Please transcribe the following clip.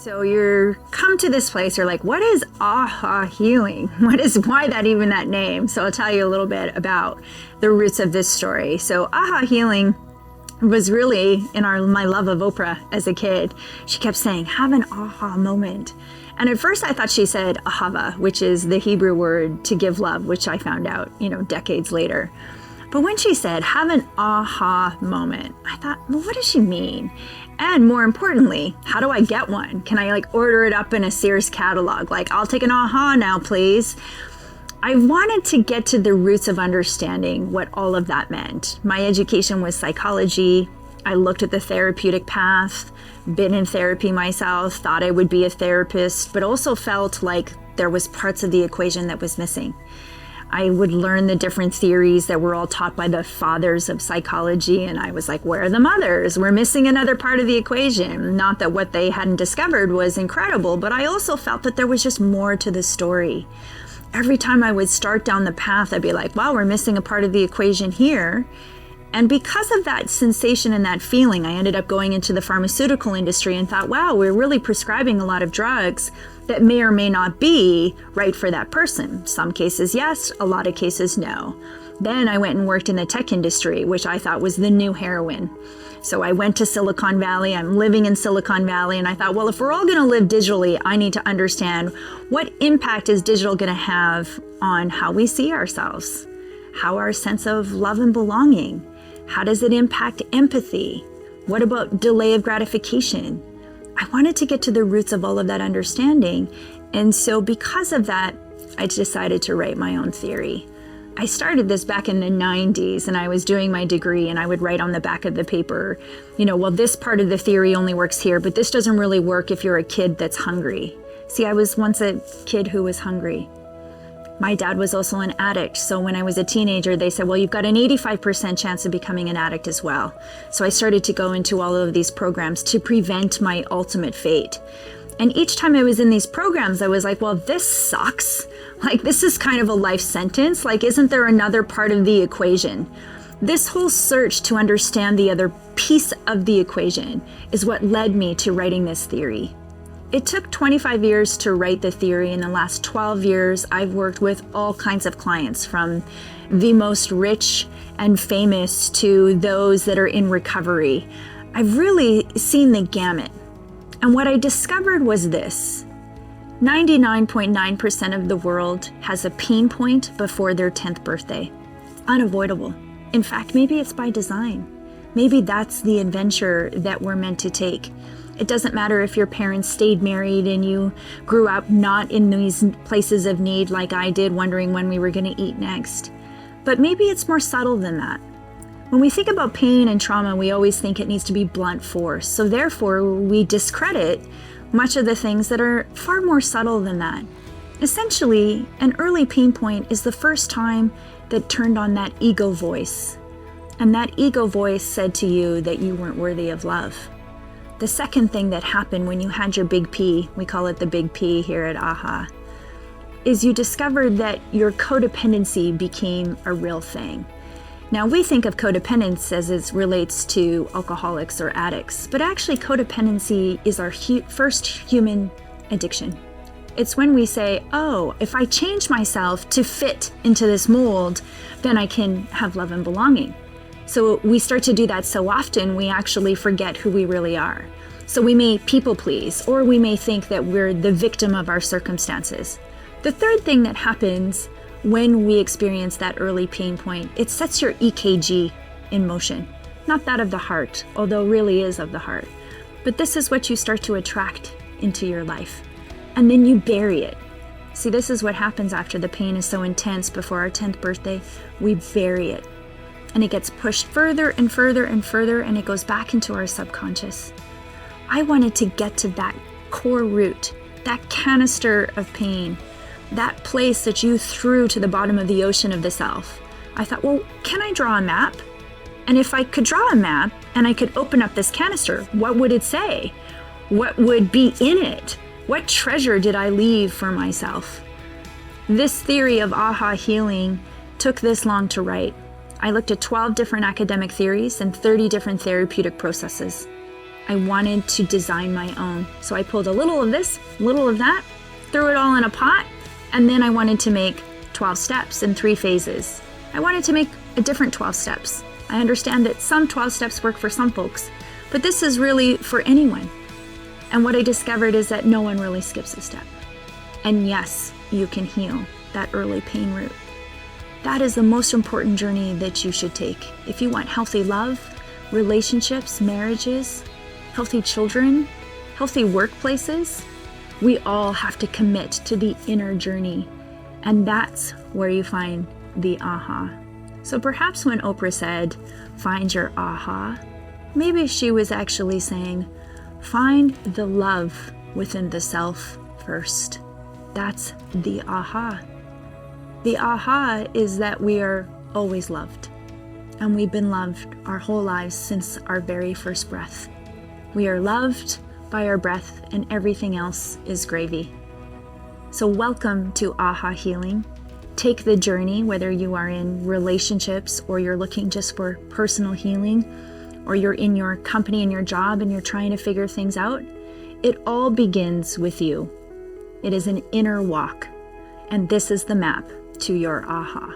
So you're come to this place, you're like, what is Aha healing? Why that name? So I'll tell you a little bit about the roots of this story. So Aha healing was really in my love of Oprah as a kid. She kept saying, have an aha moment. And at first I thought she said Ahava, which is the Hebrew word to give love, which I found out, decades later. But when she said, have an aha moment, I thought, well, what does she mean? And more importantly, how do I get one? Can I order it up in a Sears catalog? I'll take an aha now, please. I wanted to get to the roots of understanding what all of that meant. My education was psychology. I looked at the therapeutic path, been in therapy myself, thought I would be a therapist, but also felt like there was parts of the equation that was missing. I would learn the different theories that were all taught by the fathers of psychology, and I was like, where are the mothers? We're missing another part of the equation. Not that what they hadn't discovered was incredible, but I also felt that there was just more to the story. Every time I would start down the path, I'd be like, wow, we're missing a part of the equation here. And because of that sensation and that feeling, I ended up going into the pharmaceutical industry and thought, wow, we're really prescribing a lot of drugs that may or may not be right for that person. Some cases, yes, a lot of cases, no. Then I went and worked in the tech industry, which I thought was the new heroin. So I went to Silicon Valley. I'm living in Silicon Valley. And I thought, well, if we're all going to live digitally, I need to understand what impact is digital going to have on how we see ourselves, how our sense of love and belonging. How does it impact empathy? What about delay of gratification? I wanted to get to the roots of all of that understanding. And so because of that, I decided to write my own theory. I started this back in the 90s and I was doing my degree and I would write on the back of the paper, well, this part of the theory only works here, but this doesn't really work if you're a kid that's hungry. See, I was once a kid who was hungry. My dad was also an addict, so when I was a teenager, they said, well, you've got an 85% chance of becoming an addict as well. So I started to go into all of these programs to prevent my ultimate fate. And each time I was in these programs, I was like, well, this sucks. This is kind of a life sentence. Isn't there another part of the equation? This whole search to understand the other piece of the equation is what led me to writing this theory. It took 25 years to write the theory. In the last 12 years, I've worked with all kinds of clients, from the most rich and famous to those that are in recovery. I've really seen the gamut. And what I discovered was this: 99.9% of the world has a pain point before their 10th birthday. It's unavoidable. In fact, maybe it's by design. Maybe that's the adventure that we're meant to take. It doesn't matter if your parents stayed married and you grew up not in these places of need like I did, wondering when we were going to eat next. But maybe it's more subtle than that. When we think about pain and trauma, we always think it needs to be blunt force. So therefore, we discredit much of the things that are far more subtle than that. Essentially, an early pain point is the first time that turned on that ego voice. And that ego voice said to you that you weren't worthy of love. The second thing that happened when you had your big P, we call it the big P here at AHA, is you discovered that your codependency became a real thing. Now, we think of codependence as it relates to alcoholics or addicts, but actually codependency is our first human addiction. It's when we say, oh, if I change myself to fit into this mold, then I can have love and belonging. So we start to do that so often, we actually forget who we really are. So we may people please, or we may think that we're the victim of our circumstances. The third thing that happens when we experience that early pain point, it sets your EKG in motion. Not that of the heart, although really is of the heart. But this is what you start to attract into your life. And then you bury it. See, this is what happens after the pain is so intense before our 10th birthday. We bury it. And it gets pushed further and further and further, and it goes back into our subconscious. I wanted to get to that core root, that canister of pain, that place that you threw to the bottom of the ocean of the self. I thought, well, can I draw a map? And if I could draw a map and I could open up this canister, what would it say? What would be in it? What treasure did I leave for myself? This theory of AHA healing took this long to write. I looked at 12 different academic theories and 30 different therapeutic processes. I wanted to design my own. So I pulled a little of this, a little of that, threw it all in a pot, and then I wanted to make 12 steps in 3 phases. I wanted to make a different 12 steps. I understand that some 12 steps work for some folks, but this is really for anyone. And what I discovered is that no one really skips a step. And yes, you can heal that early pain root. That is the most important journey that you should take. If you want healthy love, relationships, marriages, healthy children, healthy workplaces, we all have to commit to the inner journey. And that's where you find the aha. So perhaps when Oprah said, find your aha, maybe she was actually saying, find the love within the self first. That's the aha. The aha is that we are always loved. And we've been loved our whole lives since our very first breath. We are loved by our breath, and everything else is gravy. So welcome to Aha Healing. Take the journey, whether you are in relationships or you're looking just for personal healing, or you're in your company and your job and you're trying to figure things out. It all begins with you. It is an inner walk, and this is the map to your aha.